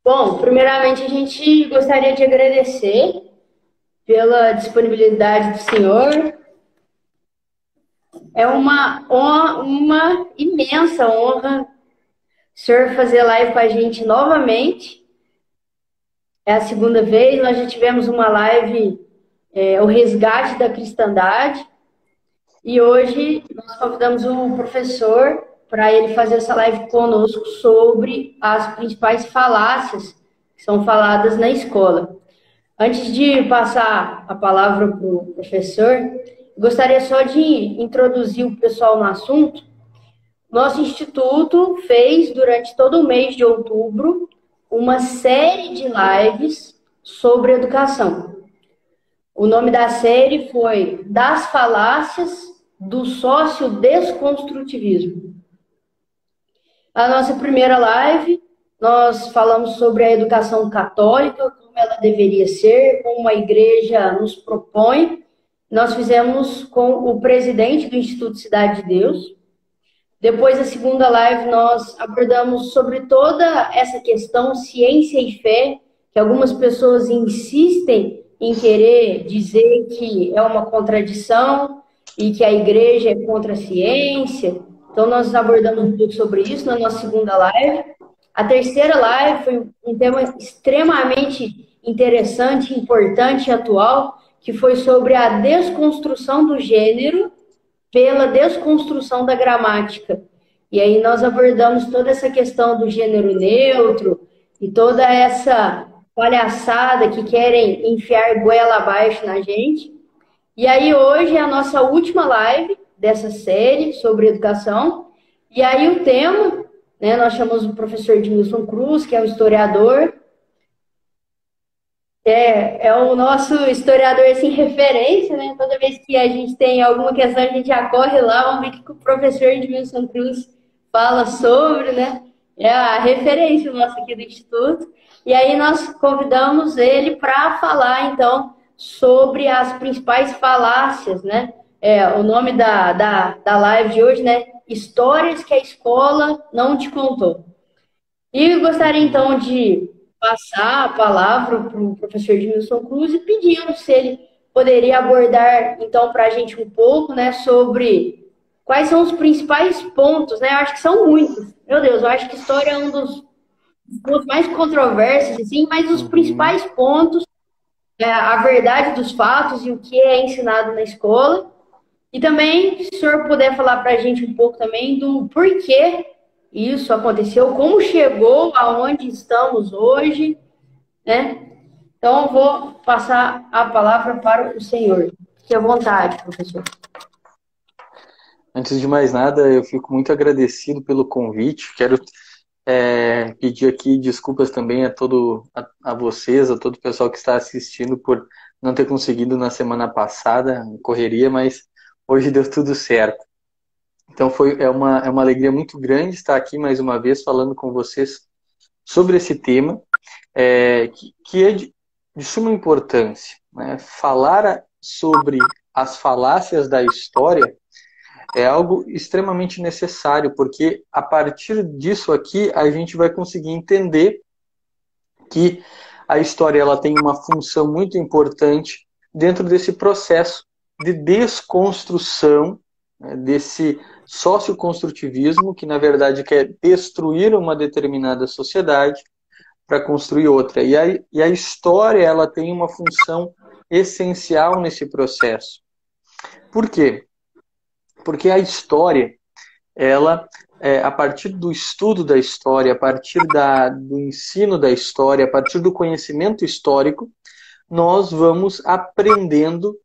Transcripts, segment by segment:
Bom, primeiramente a gente gostaria de agradecer pela disponibilidade do senhor. É uma imensa honra o senhor fazer live com a gente novamente. É a segunda vez, nós já tivemos uma live, o resgate da cristandade, e hoje nós convidamos o professor para ele fazer essa live conosco sobre as principais falácias que são faladas na escola. Antes de passar a palavra para o professor, gostaria só de introduzir o pessoal no assunto. Nosso instituto fez, durante todo o mês de outubro, uma série de lives sobre educação. O nome da série foi Das Falácias do Sócio-Desconstrutivismo. A nossa primeira live, nós falamos sobre a educação católica, como ela deveria ser, como a igreja nos propõe. Nós fizemos com o presidente do Instituto Cidade de Deus. Depois da segunda live, nós abordamos sobre toda essa questão ciência e fé, que algumas pessoas insistem em querer dizer que é uma contradição e que a igreja é contra a ciência. Então, nós abordamos um pouco sobre isso na nossa segunda live. A terceira live foi um tema extremamente interessante, importante e atual, que foi sobre a desconstrução do gênero pela desconstrução da gramática. E aí nós abordamos toda essa questão do gênero neutro e toda essa palhaçada que querem enfiar goela abaixo na gente. E aí hoje é a nossa última live dessa série sobre educação. E aí o tema, né, nós chamamos o professor Edmilson Cruz, que é um historiador. É o nosso historiador assim, referência, né? Toda vez que a gente tem alguma questão, a gente já corre lá, vamos ver o que o professor Edmilson Cruz fala sobre, né? É a referência nossa aqui do Instituto. E aí nós convidamos ele para falar, então, sobre as principais falácias, né? O nome da live de hoje, né? Histórias que a escola não te contou. E eu gostaria, então, de passar a palavra para o professor Edmilson Cruz e pedindo se ele poderia abordar, então, para a gente um pouco, né, sobre quais são os principais pontos, né? Eu acho que são muitos. Meu Deus, eu acho que história é um dos pontos mais controversos, assim, mas os principais pontos, a verdade dos fatos e o que é ensinado na escola. E também, se o senhor puder falar para a gente um pouco também do porquê isso aconteceu, como chegou aonde estamos hoje, né? Então, eu vou passar a palavra para o senhor. Fique à vontade, professor. Antes de mais nada, eu fico muito agradecido pelo convite. Quero pedir aqui desculpas também a vocês, a todo o pessoal que está assistindo por não ter conseguido na semana passada, correria, mas hoje deu tudo certo. Então é uma alegria muito grande estar aqui mais uma vez falando com vocês sobre esse tema, que é de suma importância, né? Falar sobre as falácias da história é algo extremamente necessário, porque a partir disso aqui a gente vai conseguir entender que a história ela tem uma função muito importante dentro desse processo de desconstrução, né, desse socioconstrutivismo, que na verdade quer destruir uma determinada sociedade para construir outra. E a história ela tem uma função essencial nesse processo. Por quê? Porque a história, ela, a partir do estudo da história, a partir do ensino da história, a partir do conhecimento histórico, nós vamos aprendendo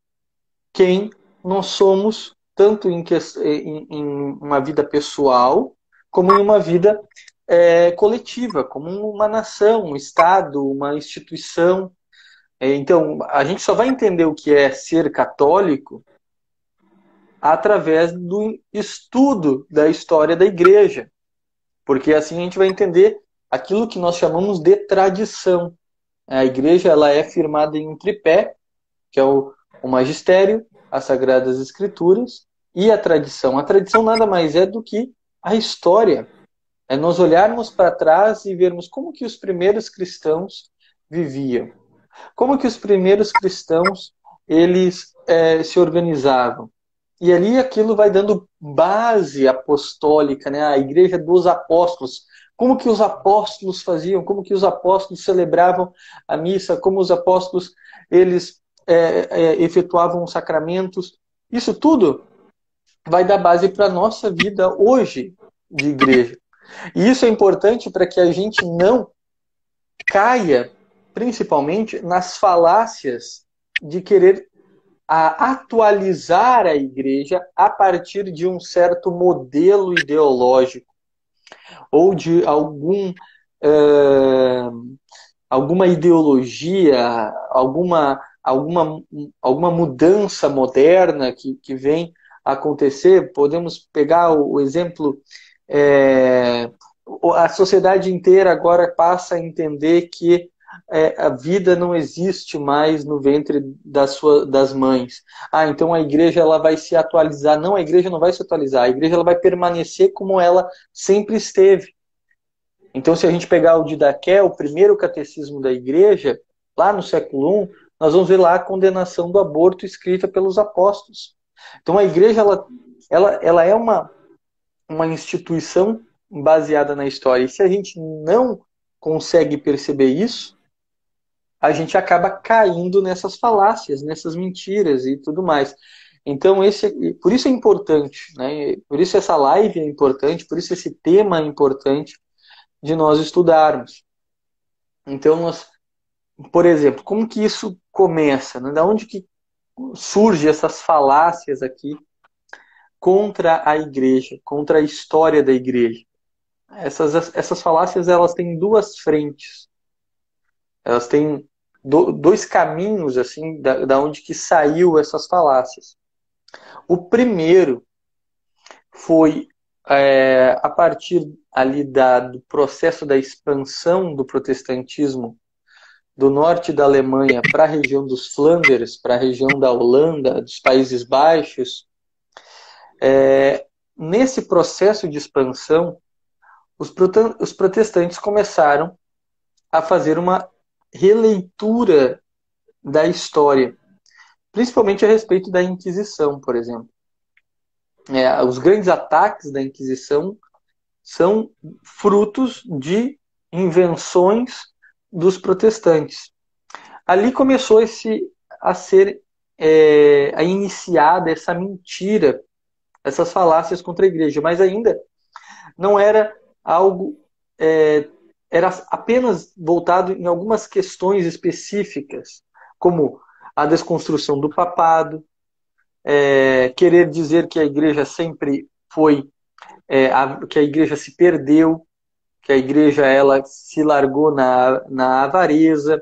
quem nós somos, tanto em uma vida pessoal, como em uma vida coletiva, como uma nação, um Estado, uma instituição. Então, a gente só vai entender o que é ser católico através do estudo da história da igreja, porque assim a gente vai entender aquilo que nós chamamos de tradição. A igreja ela é firmada em um tripé, que é o magistério, as sagradas escrituras e a tradição. A tradição nada mais é do que a história. É nós olharmos para trás e vermos como que os primeiros cristãos viviam. Como que os primeiros cristãos, eles se organizavam. E ali aquilo vai dando base apostólica, né? A igreja dos apóstolos. Como que os apóstolos faziam? Como que os apóstolos celebravam a missa? Como os apóstolos, eles efetuavam os sacramentos? Isso tudo vai dar base para a nossa vida hoje de igreja. E isso é importante para que a gente não caia, principalmente, nas falácias de querer atualizar a igreja a partir de um certo modelo ideológico ou de alguma ideologia, alguma mudança moderna que vem acontecer. Podemos pegar o exemplo, a sociedade inteira agora passa a entender que a vida não existe mais no ventre das mães. Então a igreja ela vai se atualizar. Não, a igreja não vai se atualizar. A igreja ela vai permanecer como ela sempre esteve. Então, se a gente pegar o Didaqué, o primeiro catecismo da igreja, lá no século I, nós vamos ver lá a condenação do aborto escrita pelos apóstolos. Então, a igreja ela é uma instituição baseada na história. E se a gente não consegue perceber isso, a gente acaba caindo nessas falácias, nessas mentiras e tudo mais. Então, por isso é importante, né? Por isso essa live é importante, por isso esse tema é importante de nós estudarmos. Então, por exemplo, como que isso começa? Né? Da onde que surgem essas falácias aqui contra a igreja, contra a história da igreja? Essas falácias elas têm duas frentes. Elas têm dois caminhos assim da onde que saiu essas falácias. O primeiro foi a partir ali do processo da expansão do protestantismo do norte da Alemanha para a região dos Flandres, para a região da Holanda, dos Países Baixos. Nesse processo de expansão, os protestantes começaram a fazer uma releitura da história, principalmente a respeito da Inquisição, por exemplo. Os grandes ataques da Inquisição são frutos de invenções dos protestantes. Ali começou a ser iniciada essa mentira, essas falácias contra a igreja, mas ainda não era algo, era apenas voltado em algumas questões específicas, como a desconstrução do papado, querer dizer que a igreja sempre foi, que a igreja se perdeu, que a igreja ela se largou na avareza,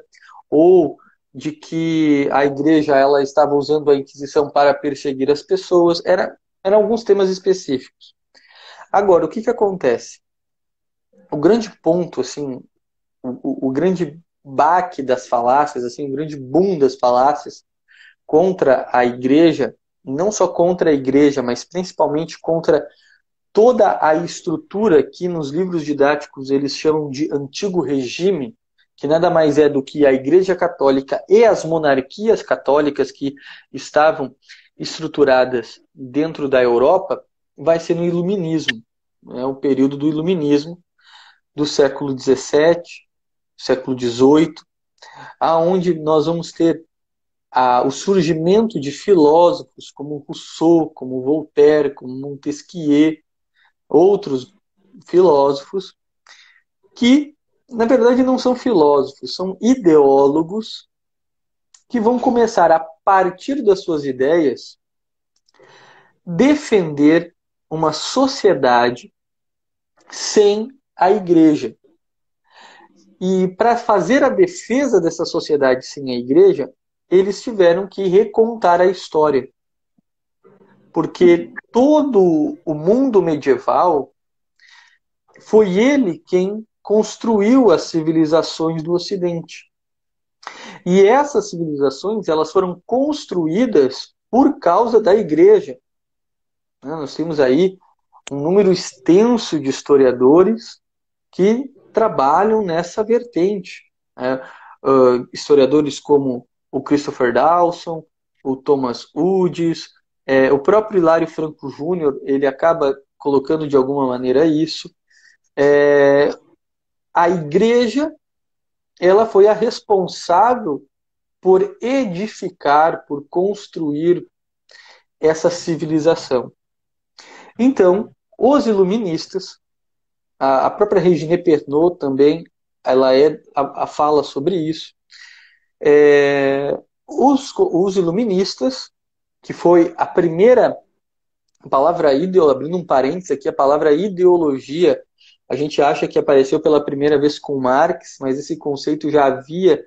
ou de que a igreja ela estava usando a Inquisição para perseguir as pessoas. Eram alguns temas específicos. Agora, o que acontece? O grande ponto, assim, o grande baque das falácias, assim, o grande boom das falácias contra a igreja, não só contra a igreja, mas principalmente contra toda a estrutura que nos livros didáticos eles chamam de antigo regime, que nada mais é do que a Igreja Católica e as monarquias católicas que estavam estruturadas dentro da Europa, vai ser no Iluminismo. O período do Iluminismo, do século XVII, século XVIII, aonde nós vamos ter o surgimento de filósofos como Rousseau, como Voltaire, como Montesquieu, outros filósofos que, na verdade, não são filósofos, são ideólogos que vão começar, a partir das suas ideias, defender uma sociedade sem a igreja. E para fazer a defesa dessa sociedade sem a igreja, eles tiveram que recontar a história. Porque todo o mundo medieval foi ele quem construiu as civilizações do Ocidente. E essas civilizações elas foram construídas por causa da igreja. Nós temos aí um número extenso de historiadores que trabalham nessa vertente. Né? Historiadores como o Christopher Dawson, o Thomas Udis, o próprio Hilário Franco Júnior, ele acaba colocando de alguma maneira isso. A igreja, ela foi a responsável por edificar, por construir essa civilização. Então, os iluministas, a própria Regine Pernot também, ela fala sobre isso. Os iluministas, que foi a primeira palavra ideologia, abrindo um parênteses aqui, a palavra ideologia, a gente acha que apareceu pela primeira vez com Marx, mas esse conceito já havia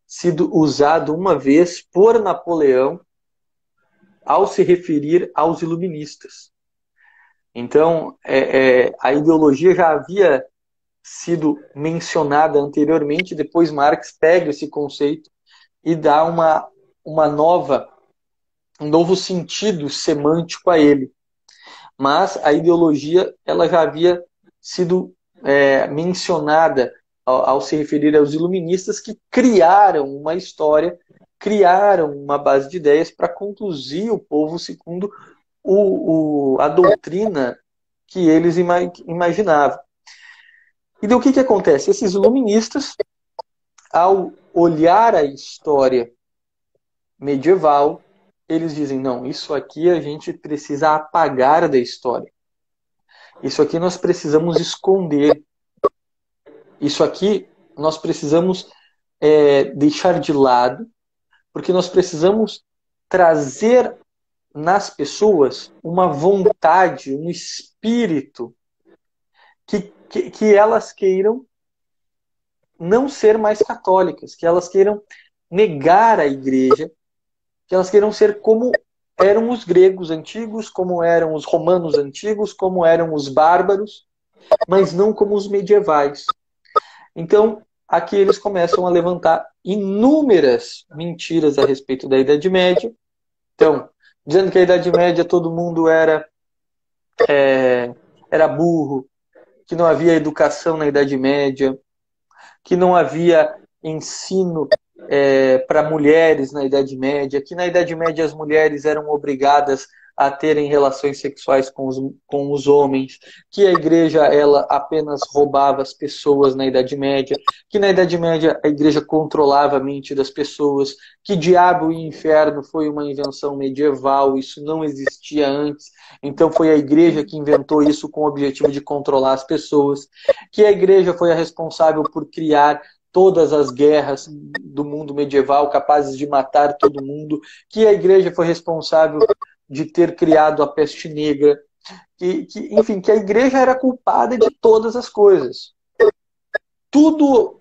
sido usado uma vez por Napoleão ao se referir aos iluministas. Então, a ideologia já havia sido mencionada anteriormente, depois Marx pega esse conceito e dá um novo sentido semântico a ele. Mas a ideologia, ela já havia sido mencionada ao se referir aos iluministas, que criaram uma história, criaram uma base de ideias para conduzir o povo segundo a doutrina que eles imaginavam. E daí o que acontece? Esses iluministas, ao olhar a história medieval, eles dizem, não, isso aqui a gente precisa apagar da história. Isso aqui nós precisamos esconder. Isso aqui nós precisamos deixar de lado, porque nós precisamos trazer nas pessoas uma vontade, um espírito que elas queiram não ser mais católicas, que elas queiram negar a igreja, que elas queiram ser como eram os gregos antigos, como eram os romanos antigos, como eram os bárbaros, mas não como os medievais. Então, aqui eles começam a levantar inúmeras mentiras a respeito da Idade Média. Então, dizendo que a Idade Média todo mundo era burro, que não havia educação na Idade Média, que não havia ensino para mulheres na Idade Média, que na Idade Média as mulheres eram obrigadas a terem relações sexuais com os homens, que a igreja ela apenas roubava as pessoas na Idade Média, que na Idade Média a igreja controlava a mente das pessoas, que diabo e inferno foi uma invenção medieval, isso não existia antes, então foi a igreja que inventou isso com o objetivo de controlar as pessoas, que a igreja foi a responsável por criar todas as guerras do mundo medieval capazes de matar todo mundo, que a igreja foi responsável de ter criado a peste negra, enfim, que a igreja era culpada de todas as coisas. Tudo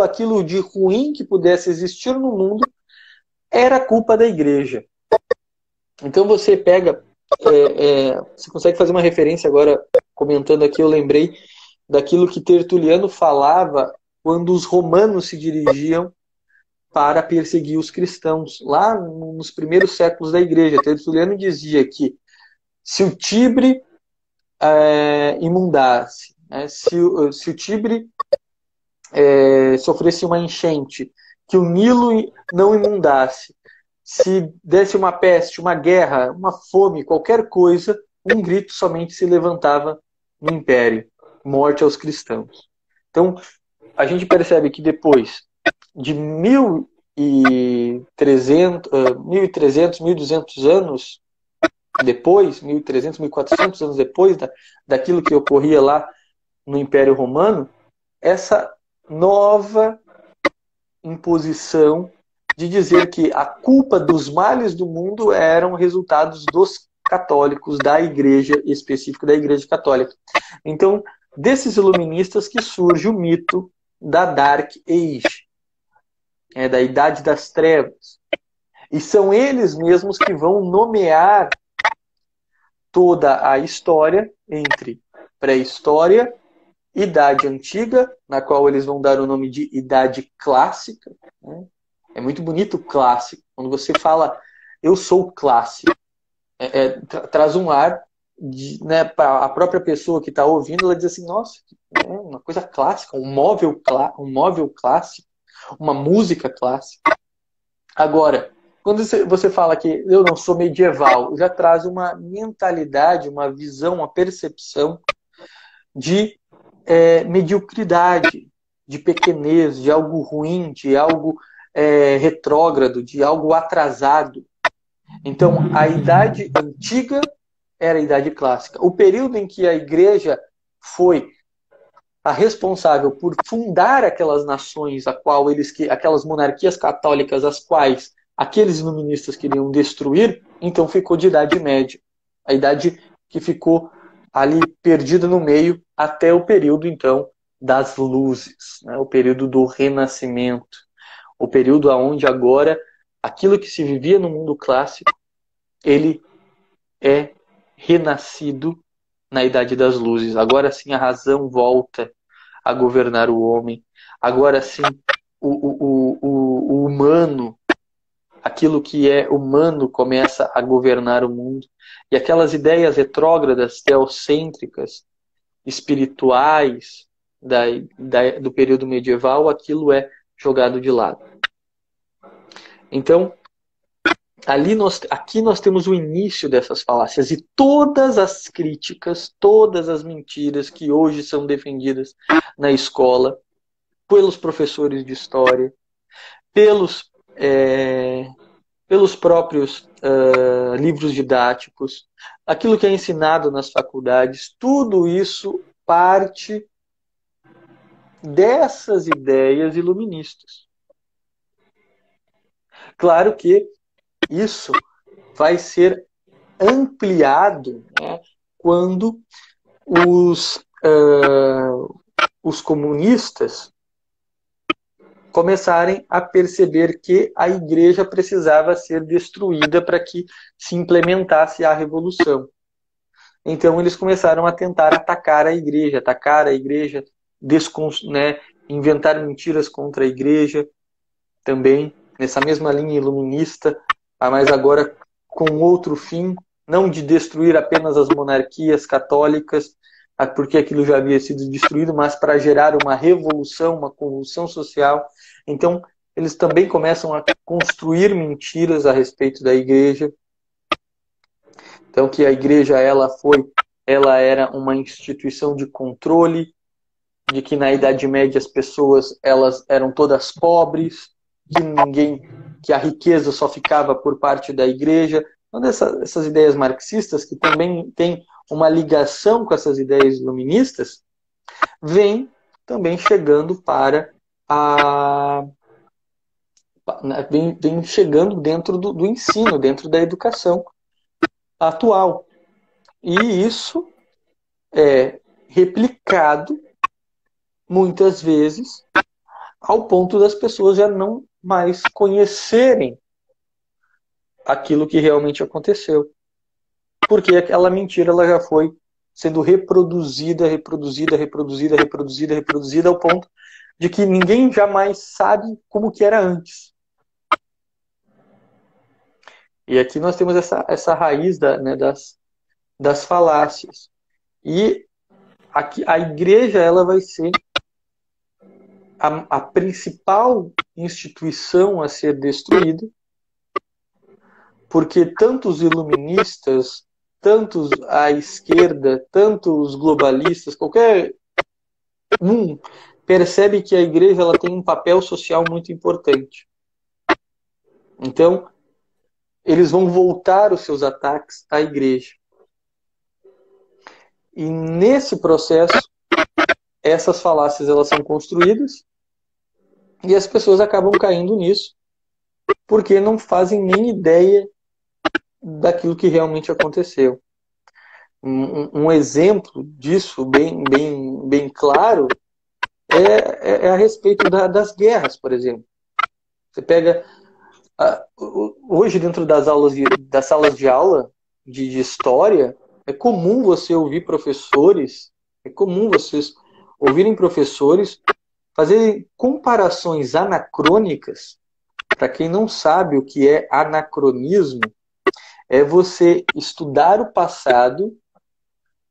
aquilo de ruim que pudesse existir no mundo era culpa da igreja. Então você pega, você consegue fazer uma referência agora, comentando aqui, eu lembrei daquilo que Tertuliano falava quando os romanos se dirigiam para perseguir os cristãos, lá nos primeiros séculos da igreja. Tertuliano dizia que se o Tibre inundasse, né, se o Tibre sofresse uma enchente, que o Nilo não inundasse, se desse uma peste, uma guerra, uma fome, qualquer coisa, um grito somente se levantava no império: morte aos cristãos. Então, a gente percebe que depois de 1.300, 1.200 anos depois, 1.300, 1.400 anos depois daquilo que ocorria lá no Império Romano, essa nova imposição de dizer que a culpa dos males do mundo eram resultados dos católicos, da igreja, específico da igreja católica. Então, desses iluministas que surge o mito da Dark Age, da Idade das Trevas. E são eles mesmos que vão nomear toda a história entre pré-história, Idade Antiga, na qual eles vão dar o nome de Idade Clássica. Né? É muito bonito o clássico. Quando você fala, eu sou clássico, traz um ar né, para a própria pessoa que está ouvindo, ela diz assim, nossa, é uma coisa clássica, um móvel clássico, uma música clássica. Agora, quando você fala que eu não sou medieval, já traz uma mentalidade, uma visão, uma percepção de mediocridade, de pequenez, de algo ruim, de algo retrógrado, de algo atrasado. Então, a idade antiga era a idade clássica. O período em que a igreja foi a responsável por fundar aquelas nações, aquelas monarquias católicas, as quais aqueles iluministas queriam destruir, então ficou de Idade Média. A idade que ficou ali perdida no meio até o período, então, das luzes, né? O período do Renascimento. O período onde agora aquilo que se vivia no mundo clássico, ele é renascido na Idade das Luzes. Agora sim a razão volta a governar o homem. Agora sim o humano, aquilo que é humano, começa a governar o mundo. E aquelas ideias retrógradas, teocêntricas, espirituais do período medieval, aquilo é jogado de lado. Então, aqui nós temos o início dessas falácias e todas as críticas, todas as mentiras que hoje são defendidas na escola, pelos professores de história, pelos próprios livros didáticos, aquilo que é ensinado nas faculdades, tudo isso parte dessas ideias iluministas. Claro que isso vai ser ampliado, né, quando os comunistas começarem a perceber que a igreja precisava ser destruída para que se implementasse a revolução. Então eles começaram a tentar atacar a igreja, né, inventar mentiras contra a igreja, também nessa mesma linha iluminista, mas agora com outro fim, não de destruir apenas as monarquias católicas, porque aquilo já havia sido destruído, mas para gerar uma revolução, uma convulsão social. Então, eles também começam a construir mentiras a respeito da igreja. Então, que a igreja ela era uma instituição de controle, de que na Idade Média as pessoas elas eram todas pobres, que a riqueza só ficava por parte da igreja. Então, essas ideias marxistas, que também têm uma ligação com essas ideias iluministas, vem também chegando vem chegando dentro do ensino, dentro da educação atual. E isso é replicado muitas vezes ao ponto das pessoas já não mais conhecerem aquilo que realmente aconteceu. Porque aquela mentira ela já foi sendo reproduzida ao ponto de que ninguém jamais sabe como que era antes. E aqui nós temos essa raiz das falácias. E aqui, a igreja ela vai ser a principal instituição a ser destruída, porque tanto os iluministas, tanto a esquerda, tanto os globalistas, qualquer um percebe que a igreja ela tem um papel social muito importante. Então, eles vão voltar os seus ataques à igreja. E nesse processo, essas falácias elas são construídas e as pessoas acabam caindo nisso porque não fazem nem ideia daquilo que realmente aconteceu. Um exemplo disso bem claro é a respeito das guerras, por exemplo. Você pega hoje dentro das salas de aula de história, é comum você ouvir professores, fazerem comparações anacrônicas. Para quem não sabe o que é anacronismo, é você estudar o passado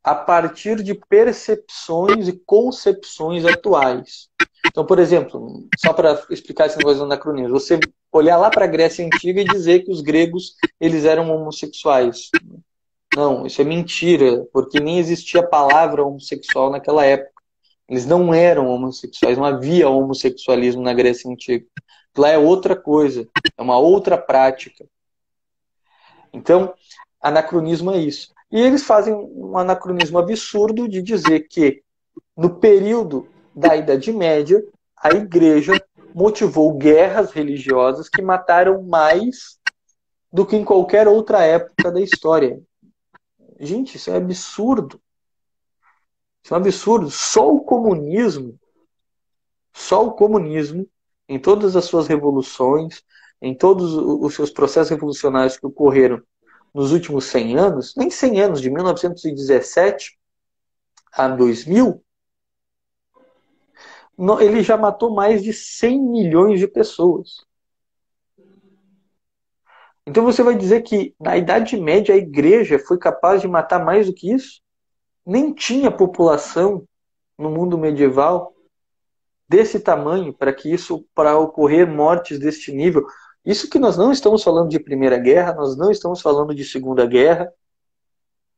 a partir de percepções e concepções atuais. Então, por exemplo, só para explicar esse negócio do anacronismo, você olhar lá para a Grécia Antiga e dizer que os gregos eles eram homossexuais. Não, isso é mentira, porque nem existia a palavra homossexual naquela época. Eles não eram homossexuais, não havia homossexualismo na Grécia Antiga. Lá é outra coisa, é uma outra prática. Então, anacronismo é isso. E eles fazem um anacronismo absurdo de dizer que, no período da Idade Média, a Igreja motivou guerras religiosas que mataram mais do que em qualquer outra época da história. Gente, isso é absurdo. Isso é um absurdo. Só o comunismo, em todas as suas revoluções, em todos os seus processos revolucionários que ocorreram nos últimos 100 anos, nem 100 anos, de 1917 a 2000, ele já matou mais de 100 milhões de pessoas. Então você vai dizer que na Idade Média a Igreja foi capaz de matar mais do que isso? Nem tinha população no mundo medieval desse tamanho para ocorrer mortes deste nível. Isso que nós não estamos falando de Primeira Guerra, nós não estamos falando de Segunda Guerra,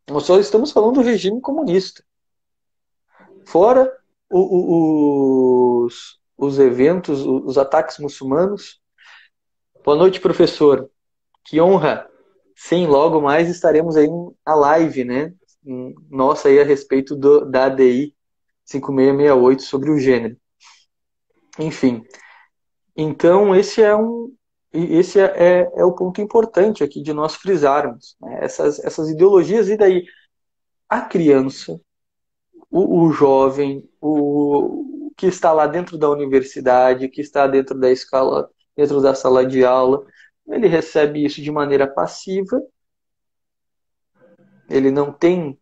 nós só estamos falando do regime comunista. Fora os eventos, os ataques muçulmanos. Boa noite, professor. Que honra. Sim, logo mais estaremos aí na live, né? Nossa, aí a respeito da ADI 5668 sobre o gênero. Enfim. Então, esse é o ponto importante aqui de nós frisarmos, né? Essas ideologias, e daí a criança, o jovem, o que está lá dentro da universidade, que está dentro da escola, dentro da sala de aula, ele recebe isso de maneira passiva, ele não tem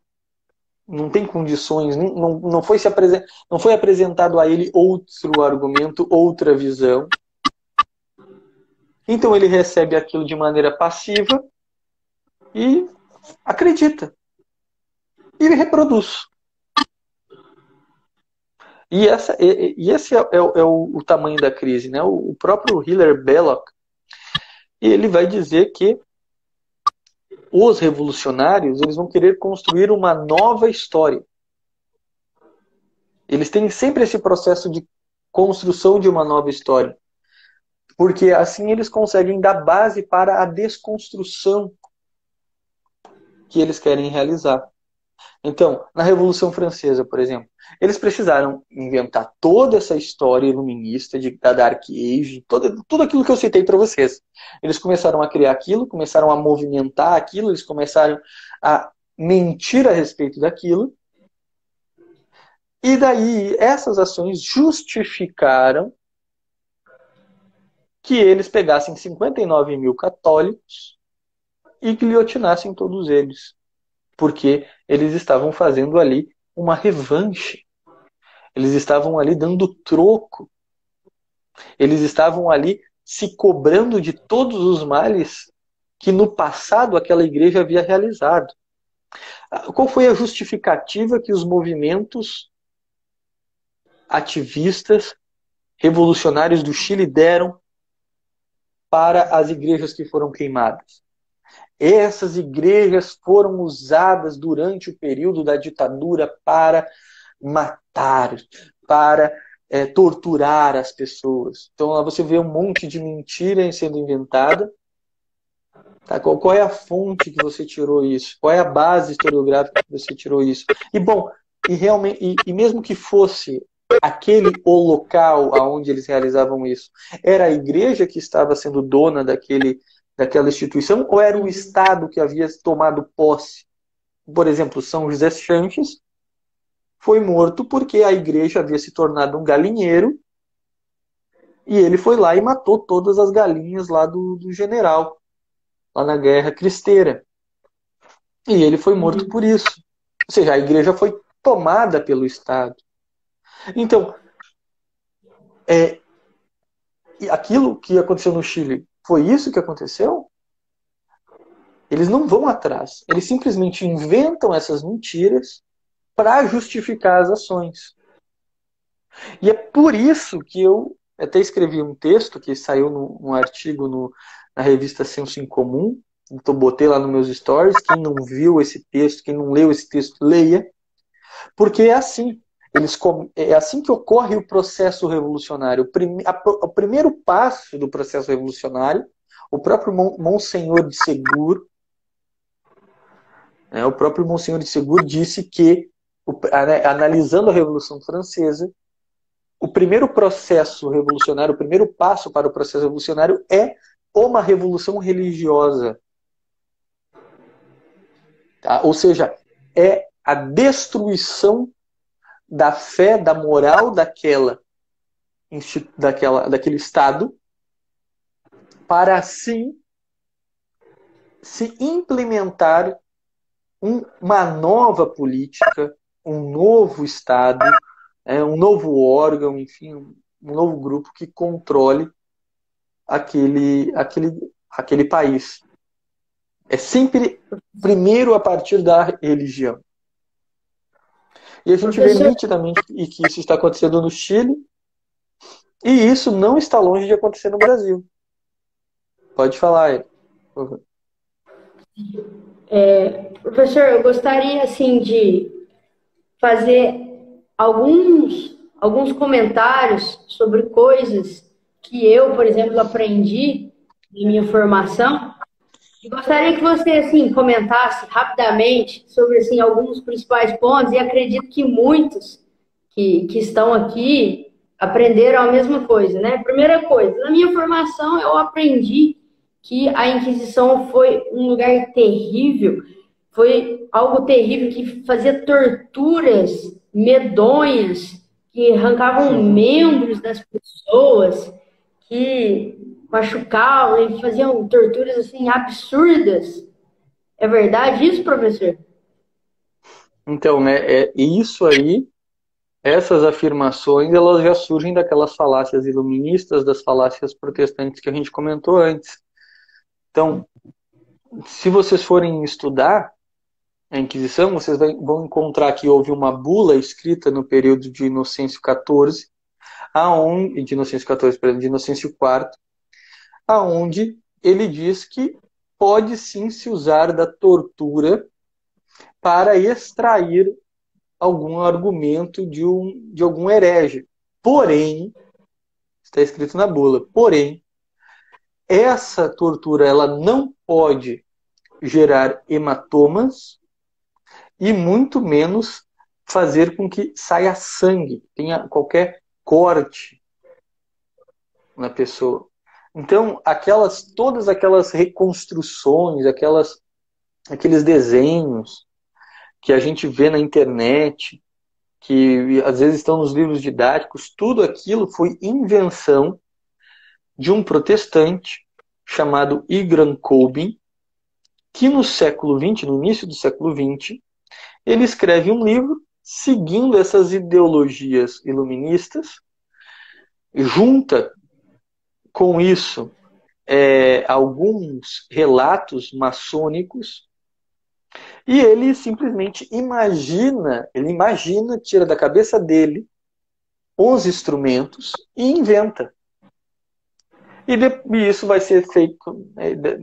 condições, não foi apresentado a ele outro argumento, outra visão. Então ele recebe aquilo de maneira passiva e acredita. E ele reproduz. E esse é o tamanho da crise, né? O próprio Hilaire Belloc, ele vai dizer que os revolucionários eles vão querer construir uma nova história. Eles têm sempre esse processo de construção de uma nova história. Porque assim eles conseguem dar base para a desconstrução que eles querem realizar. Então, na Revolução Francesa, por exemplo, eles precisaram inventar toda essa história iluminista da Dark Age, tudo aquilo que eu citei para vocês. Eles começaram a criar aquilo, começaram a movimentar aquilo, eles começaram a mentir a respeito daquilo. E daí, essas ações justificaram que eles pegassem 59 mil católicos e guilhotinassem todos eles. Porque eles estavam fazendo ali uma revanche. Eles estavam ali dando troco. Eles estavam ali se cobrando de todos os males que no passado aquela igreja havia realizado. Qual foi a justificativa que os movimentos ativistas revolucionários do Chile deram para as igrejas que foram queimadas? Essas igrejas foram usadas durante o período da ditadura para matar, para torturar as pessoas. Então lá você vê um monte de mentira sendo inventada. Tá? Qual é a fonte que você tirou isso? Qual é a base historiográfica que você tirou isso? E bom, e mesmo que fosse aquele o local onde eles realizavam isso, era a igreja que estava sendo dona daquela instituição, ou era o Estado que havia tomado posse? Por exemplo, São José Chanches foi morto porque a igreja havia se tornado um galinheiro e ele foi lá e matou todas as galinhas lá do general, lá na Guerra Cristeira. E ele foi morto por isso. Ou seja, a igreja foi tomada pelo Estado. Então, aquilo que aconteceu no Chile, foi isso que aconteceu? Eles não vão atrás. Eles simplesmente inventam essas mentiras para justificar as ações. E é por isso que eu até escrevi um texto que saiu num artigo na revista Senso em Comum. Então botei lá nos meus stories. Quem não viu esse texto, quem não leu esse texto, leia. Porque é assim. É assim que ocorre o processo revolucionário. O primeiro passo do processo revolucionário, o próprio Monsenhor de Ségur, o próprio Monsenhor de Ségur disse que, analisando a Revolução Francesa, o primeiro processo revolucionário, o primeiro passo para o processo revolucionário é uma revolução religiosa. Tá? Ou seja, é a destruição da fé, da moral daquele Estado, para assim se implementar uma nova política, um novo Estado, um novo órgão, enfim, um novo grupo que controle aquele país. É sempre primeiro a partir da religião. E a gente vê nitidamente que isso está acontecendo no Chile, e isso não está longe de acontecer no Brasil. Pode falar, Eri. Professor, eu gostaria assim de fazer alguns comentários sobre coisas que eu, por exemplo, aprendi na minha formação. E gostaria que você assim comentasse rapidamente sobre assim alguns principais pontos, e acredito que muitos que estão aqui aprenderam a mesma coisa, né? Primeira coisa, na minha formação eu aprendi que a Inquisição foi um lugar terrível, foi algo terrível que fazia torturas medonhas, que arrancavam membros das pessoas, que machucavam e faziam torturas assim absurdas. É verdade isso, professor? Então, né, isso aí, essas afirmações, elas já surgem daquelas falácias iluministas, das falácias protestantes que a gente comentou antes. Então, se vocês forem estudar a Inquisição, vocês vão encontrar que houve uma bula escrita no período de Inocêncio XIV, de Inocêncio XIV, de Inocêncio IV, aonde ele diz que pode sim se usar da tortura para extrair algum argumento de algum herege. Porém, está escrito na bula, porém, essa tortura ela não pode gerar hematomas e muito menos fazer com que saia sangue, tenha qualquer corte na pessoa. Então, todas aquelas reconstruções, aqueles desenhos que a gente vê na internet, que às vezes estão nos livros didáticos, tudo aquilo foi invenção de um protestante chamado Igran Kolbin, que no século XX, no início do século XX, ele escreve um livro seguindo essas ideologias iluministas, junta com isso alguns relatos maçônicos, e ele simplesmente imagina, tira da cabeça dele os instrumentos e inventa. E isso vai ser feito,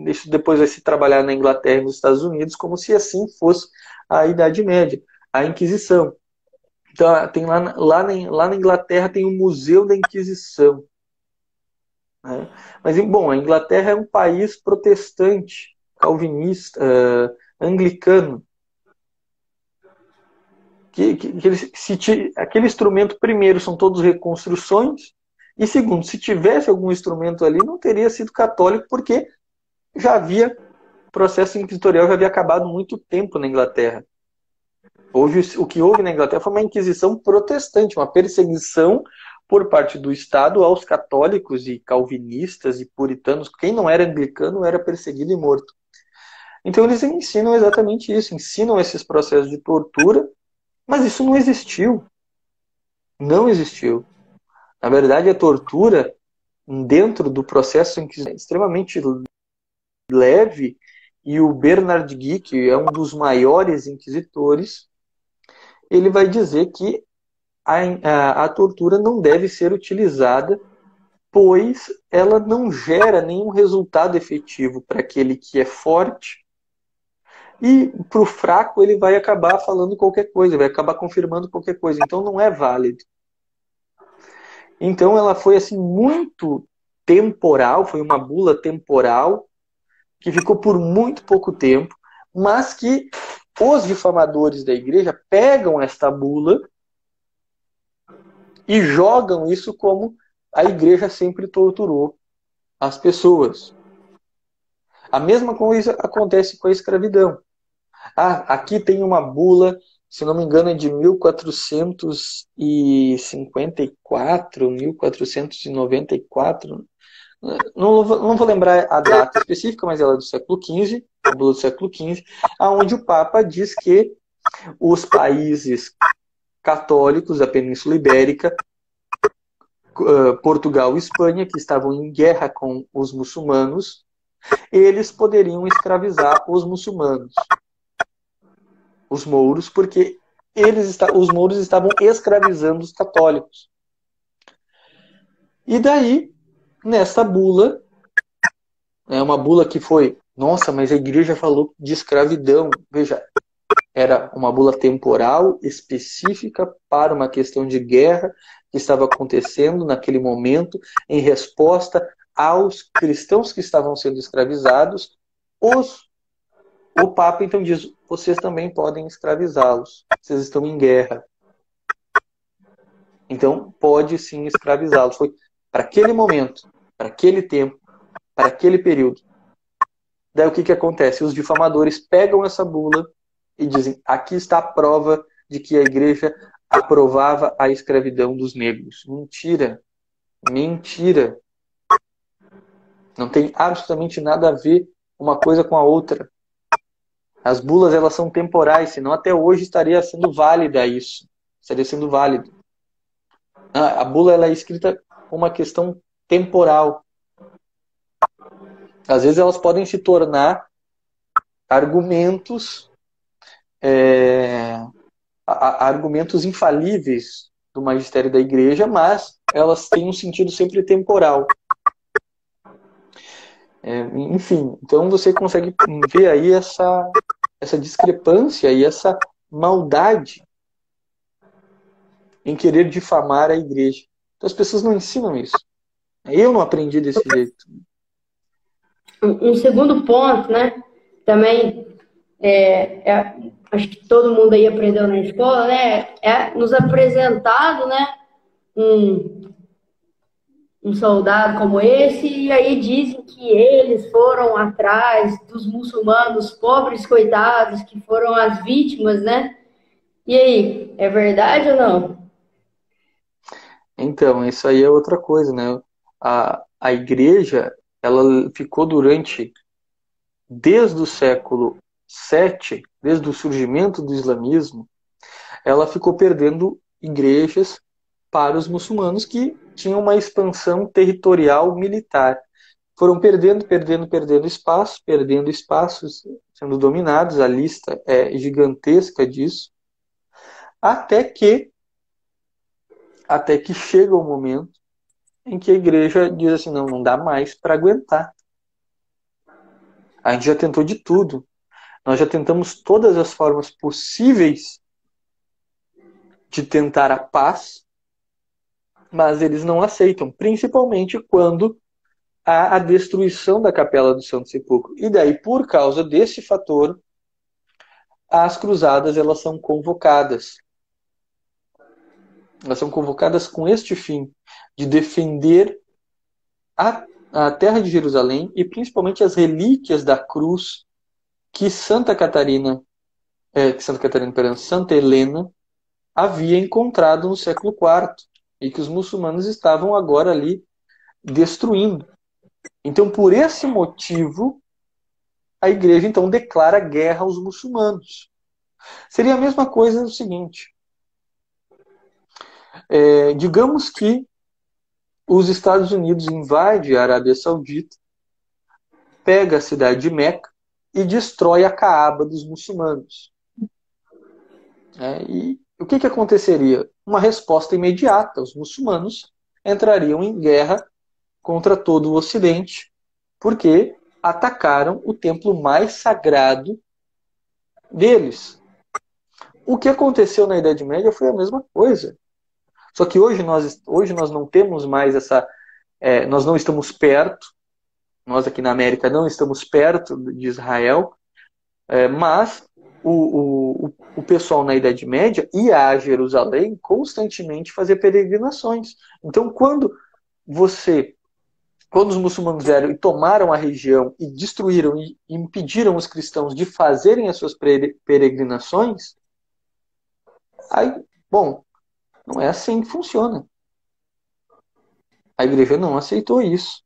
isso depois vai se trabalhar na Inglaterra e nos Estados Unidos, como se assim fosse a Idade Média, a Inquisição. Então, tem lá na Inglaterra tem o Museu da Inquisição. Né? Mas, bom, a Inglaterra é um país protestante, calvinista, anglicano. Aquele instrumento, primeiro, são todos reconstruções, e segundo, se tivesse algum instrumento ali, não teria sido católico, porque o processo inquisitorial já havia acabado muito tempo na Inglaterra. O que houve na Inglaterra foi uma inquisição protestante, uma perseguição por parte do Estado aos católicos e calvinistas e puritanos. Quem não era anglicano era perseguido e morto. Então eles ensinam exatamente isso, ensinam esses processos de tortura, mas isso não existiu. Não existiu. Na verdade, a tortura, dentro do processo é extremamente leve, e o Bernard Guy, que é um dos maiores inquisitores, ele vai dizer que a tortura não deve ser utilizada, pois ela não gera nenhum resultado efetivo para aquele que é forte, e para o fraco ele vai acabar falando qualquer coisa, vai acabar confirmando qualquer coisa, então não é válido. Então ela foi assim muito temporal, foi uma bula temporal, que ficou por muito pouco tempo, mas que os difamadores da igreja pegam esta bula e jogam isso como a igreja sempre torturou as pessoas. A mesma coisa acontece com a escravidão. Aqui tem uma bula, se não me engano é de 1454, 1494. Não vou lembrar a data específica, mas ela é do século XV, a bula do século XV, onde o Papa diz que os países católicos da Península Ibérica, Portugal e Espanha, que estavam em guerra com os muçulmanos, eles poderiam escravizar os muçulmanos, os mouros, porque os mouros estavam escravizando os católicos. E daí, nesta bula, é uma bula que foi, nossa, mas a igreja falou de escravidão. Veja, era uma bula temporal, específica para uma questão de guerra que estava acontecendo naquele momento, em resposta aos cristãos que estavam sendo escravizados. O Papa então diz, vocês também podem escravizá-los, vocês estão em guerra. Então pode sim escravizá-los. Foi para aquele momento, para aquele tempo, para aquele período. Daí o que acontece? Os difamadores pegam essa bula e dizem, aqui está a prova de que a igreja aprovava a escravidão dos negros. Mentira. Mentira. Não tem absolutamente nada a ver uma coisa com a outra. As bulas, elas são temporais, senão até hoje estaria sendo válida isso. Estaria sendo válido. A bula, ela é escrita com uma questão temporal. Às vezes elas podem se tornar argumentos argumentos infalíveis do magistério da igreja, mas elas têm um sentido sempre temporal. Enfim, então você consegue ver aí essa discrepância e essa maldade em querer difamar a igreja. Então as pessoas não ensinam isso. Eu não aprendi desse jeito. Um segundo ponto, né? Também acho que todo mundo aí aprendeu na escola, né? É nos apresentado, né? Um soldado como esse, e aí dizem que eles foram atrás dos muçulmanos, pobres coitados, que foram as vítimas, né? E aí, é verdade ou não? Então, isso aí é outra coisa, né? A igreja, ela ficou desde o século VII, desde o surgimento do islamismo, ela ficou perdendo igrejas para os muçulmanos que tinham uma expansão territorial militar. Foram perdendo espaços, sendo dominados, a lista é gigantesca disso, até que chega o momento em que a igreja diz assim, não dá mais para aguentar. A gente já tentou de tudo. Nós já tentamos todas as formas possíveis de tentar a paz, mas eles não aceitam, principalmente quando há a destruição da Capela do Santo Sepulcro. E daí, por causa desse fator, as cruzadas elas são convocadas. Elas são convocadas com este fim, de defender a terra de Jerusalém e principalmente as relíquias da cruz que Santa Helena havia encontrado no século IV e que os muçulmanos estavam agora ali destruindo. Então, por esse motivo, a igreja então declara guerra aos muçulmanos. Seria a mesma coisa o seguinte, digamos que os Estados Unidos invadem a Arábia Saudita, pega a cidade de Meca e destrói a Caaba dos muçulmanos. E o que aconteceria? Uma resposta imediata. Os muçulmanos entrariam em guerra contra todo o Ocidente, porque atacaram o templo mais sagrado deles. O que aconteceu na Idade Média foi a mesma coisa. Só que hoje nós não temos mais essa... nós não estamos perto, nós aqui na América não estamos perto de Israel, mas o pessoal na Idade Média ia a Jerusalém constantemente fazer peregrinações. Então, quando os muçulmanos vieram e tomaram a região e destruíram e impediram os cristãos de fazerem as suas peregrinações, aí, bom, não é assim que funciona. A igreja não aceitou isso.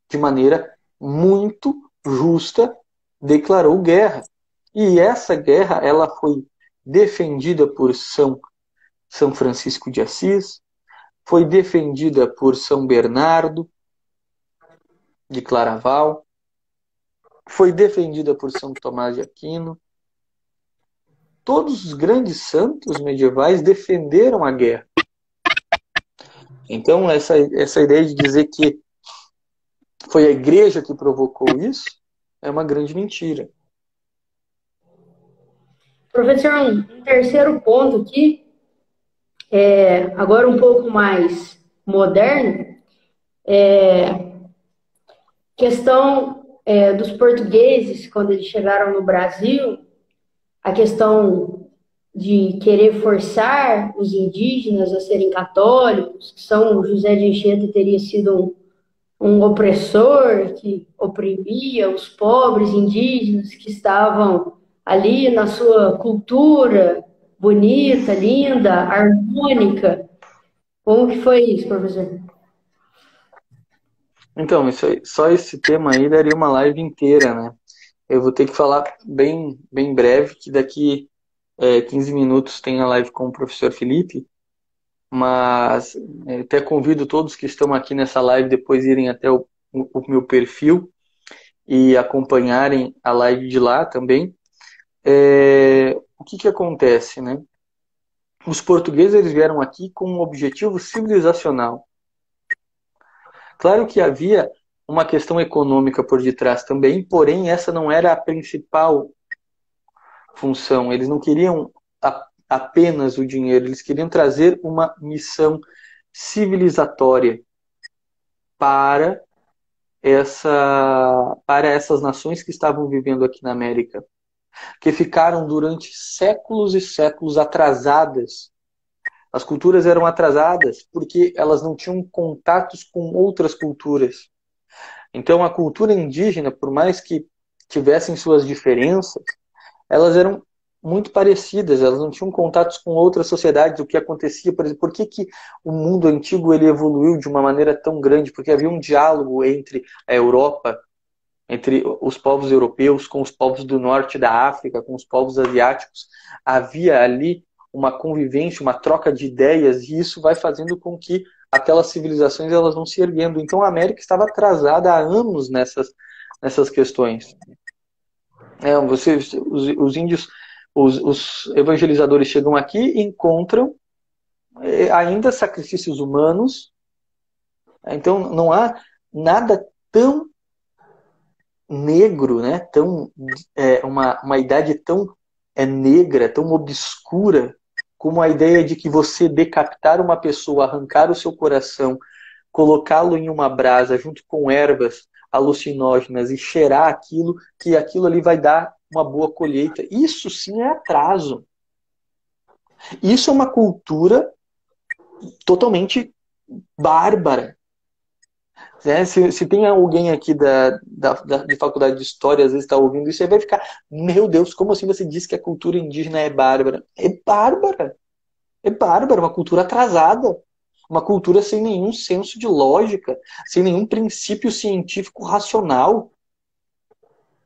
De maneira muito justa, declarou guerra. E essa guerra ela foi defendida por São Francisco de Assis, foi defendida por São Bernardo de Claraval, foi defendida por São Tomás de Aquino. Todos os grandes santos medievais defenderam a guerra. Então, essa ideia de dizer que foi a igreja que provocou isso é uma grande mentira. Professor, um terceiro ponto aqui, agora um pouco mais moderno, questão dos portugueses, quando eles chegaram no Brasil, a questão de querer forçar os indígenas a serem católicos, que São José de Anchieta teria sido um opressor que oprimia os pobres indígenas que estavam ali na sua cultura bonita, linda, harmônica. Como que foi isso, professor? Então, só esse tema aí daria uma live inteira, né? Eu vou ter que falar bem breve, que daqui 15 minutos tem a live com o professor Felipe, mas até convido todos que estão aqui nessa live depois irem até o meu perfil e acompanharem a live de lá também. O que acontece, né? Os portugueses eles vieram aqui com um objetivo civilizacional. Claro que havia uma questão econômica por detrás também, porém essa não era a principal função. Eles não queriam apenas o dinheiro, eles queriam trazer uma missão civilizatória para essas nações que estavam vivendo aqui na América, que ficaram durante séculos e séculos atrasadas. As culturas eram atrasadas porque elas não tinham contatos com outras culturas. Então a cultura indígena, por mais que tivessem suas diferenças, elas eram muito parecidas, elas não tinham contatos com outras sociedades, o que acontecia, por exemplo, por que o mundo antigo ele evoluiu de uma maneira tão grande? Porque havia um diálogo entre a Europa, entre os povos europeus, com os povos do norte da África, com os povos asiáticos. Havia ali uma convivência, uma troca de ideias, e isso vai fazendo com que aquelas civilizações elas vão se erguendo. Então a América estava atrasada há anos nessas questões. Os índios, os evangelizadores chegam aqui e encontram ainda sacrifícios humanos. Então não há nada tão negro, né? Uma idade tão negra, tão obscura, como a ideia de que você decapitar uma pessoa, arrancar o seu coração, colocá-lo em uma brasa junto com ervas alucinógenas e cheirar aquilo, que aquilo ali vai dar uma boa colheita. Isso sim é atraso. Isso é uma cultura totalmente bárbara. Se tem alguém aqui de faculdade de história, às vezes está ouvindo isso, aí vai ficar, meu Deus, como assim você diz que a cultura indígena é bárbara? É bárbara. É bárbara, uma cultura atrasada. Uma cultura sem nenhum senso de lógica, sem nenhum princípio científico racional.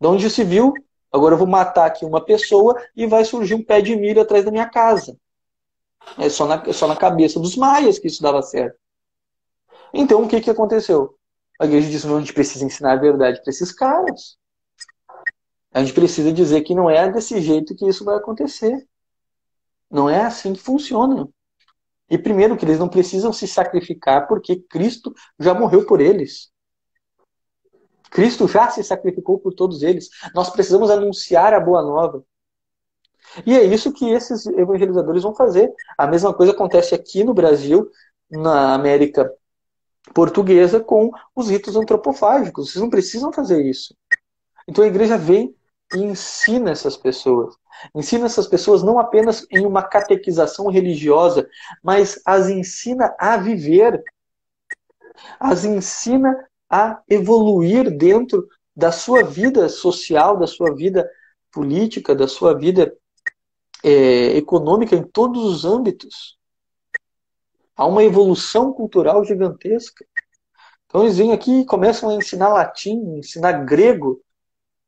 De onde se viu, agora eu vou matar aqui uma pessoa e vai surgir um pé de milho atrás da minha casa. É só na cabeça dos maias que isso dava certo. Então, o que aconteceu? A igreja disse, não, a gente precisa ensinar a verdade para esses caras. A gente precisa dizer que não é desse jeito que isso vai acontecer. Não é assim que funciona. E primeiro que eles não precisam se sacrificar porque Cristo já morreu por eles. Cristo já se sacrificou por todos eles. Nós precisamos anunciar a boa nova. E é isso que esses evangelizadores vão fazer. A mesma coisa acontece aqui no Brasil, na América Portuguesa, com os ritos antropofágicos. Vocês não precisam fazer isso. Então a igreja vem e ensina essas pessoas. Ensina essas pessoas não apenas em uma catequização religiosa, mas as ensina a viver. As ensina a evoluir dentro da sua vida social, da sua vida política, da sua vida econômica, em todos os âmbitos. Há uma evolução cultural gigantesca. Então eles vêm aqui e começam a ensinar latim, ensinar grego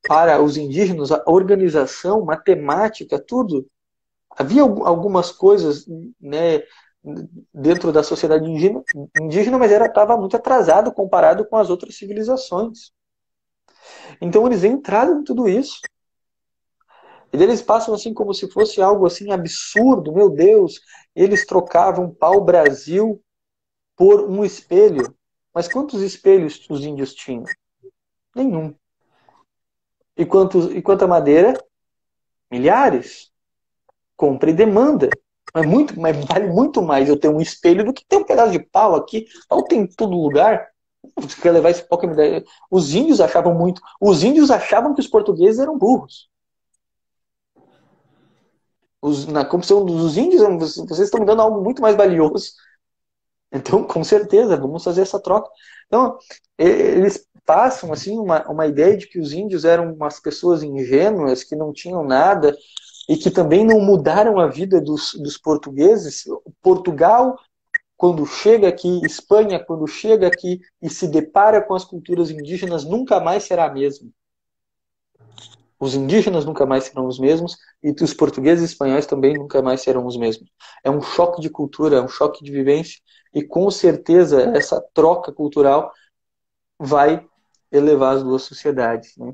para os indígenas, a organização, matemática, tudo. Havia algumas coisas, né, dentro da sociedade indígena, mas estava muito atrasado comparado com as outras civilizações. Então eles vêm e trazem tudo isso. E eles passam assim como se fosse algo assim absurdo, meu Deus, eles trocavam pau-brasil por um espelho. Mas quantos espelhos os índios tinham? Nenhum. E quanta madeira? Milhares. Compra e demanda. Mas vale muito mais eu ter um espelho do que ter um pedaço de pau aqui. Pau tem em todo lugar. Você quer levar esse pau que me dá. Os índios achavam muito. Os índios achavam que os portugueses eram burros. Na concepção dos índios, vocês estão me dando algo muito mais valioso. Então, com certeza, vamos fazer essa troca. Então, eles passam assim uma ideia de que os índios eram umas pessoas ingênuas, que não tinham nada, e que também não mudaram a vida dos portugueses. Portugal, quando chega aqui, Espanha, quando chega aqui e se depara com as culturas indígenas, nunca mais será a mesma. Os indígenas nunca mais serão os mesmos e os portugueses e espanhóis também nunca mais serão os mesmos. É um choque de cultura, é um choque de vivência e com certeza essa troca cultural vai elevar as duas sociedades, né?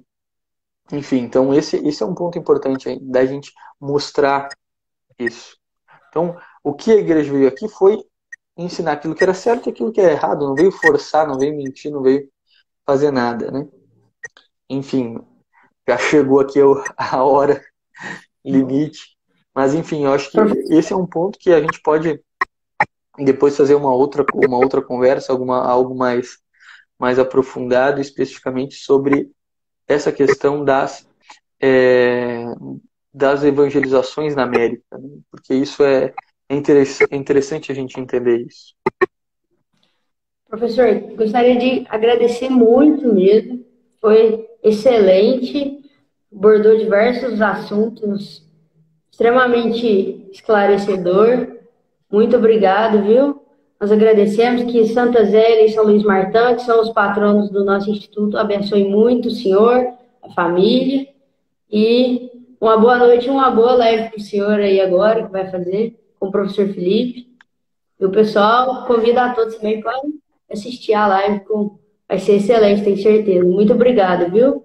Enfim, então esse é um ponto importante aí, da gente mostrar isso. Então, o que a igreja veio aqui foi ensinar aquilo que era certo e aquilo que é errado, não veio forçar, não veio mentir, não veio fazer nada, né? Enfim, já chegou aqui a hora limite. Mas, enfim, eu acho que esse é um ponto que a gente pode depois fazer uma outra conversa, algo mais aprofundado, especificamente sobre essa questão das evangelizações na América, né? Porque isso é interessante a gente entender isso. Professor, gostaria de agradecer muito mesmo. Foi excelente, abordou diversos assuntos, extremamente esclarecedor. Muito obrigado, viu? Nós agradecemos que Santa Zélia e São Luís Martã, que são os patronos do nosso instituto, abençoe muito o senhor, a família. E uma boa noite e uma boa live para o senhor aí agora, que vai fazer com o professor Felipe. E o pessoal convida a todos também para assistir a live. Vai ser excelente, tenho certeza. Muito obrigada, viu?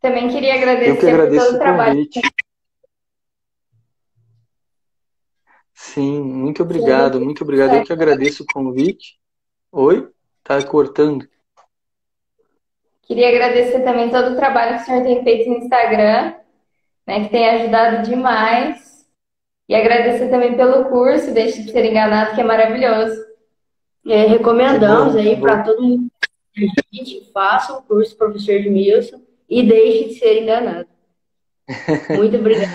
Também queria Eu que agradecer por agradeço todo o o trabalho. convite. Sim, muito obrigado, muito obrigado. Eu que agradeço o convite. Oi? Tá cortando. Queria agradecer também todo o trabalho que o senhor tem feito no Instagram, né, que tem ajudado demais. E agradecer também pelo curso, Deixe de Ser Enganado, que é maravilhoso. Recomendamos Que bom, aí que para bom. todo mundo que faça o curso Professor Edmilson e deixe de ser enganado. Muito obrigada.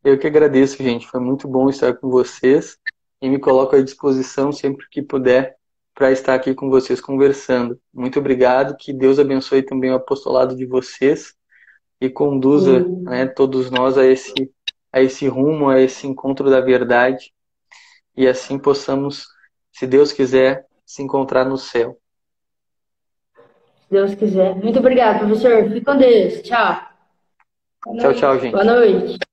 Eu que agradeço, gente. Foi muito bom estar com vocês e me coloco à disposição sempre que puder para estar aqui com vocês conversando. Muito obrigado. Que Deus abençoe também o apostolado de vocês e conduza, né, todos nós a esse rumo, a esse encontro da verdade e assim possamos, se Deus quiser, se encontrar no céu. Se Deus quiser. Muito obrigada, professor. Fique com Deus. Tchau. Boa Tchau, noite. tchau, gente. Boa noite.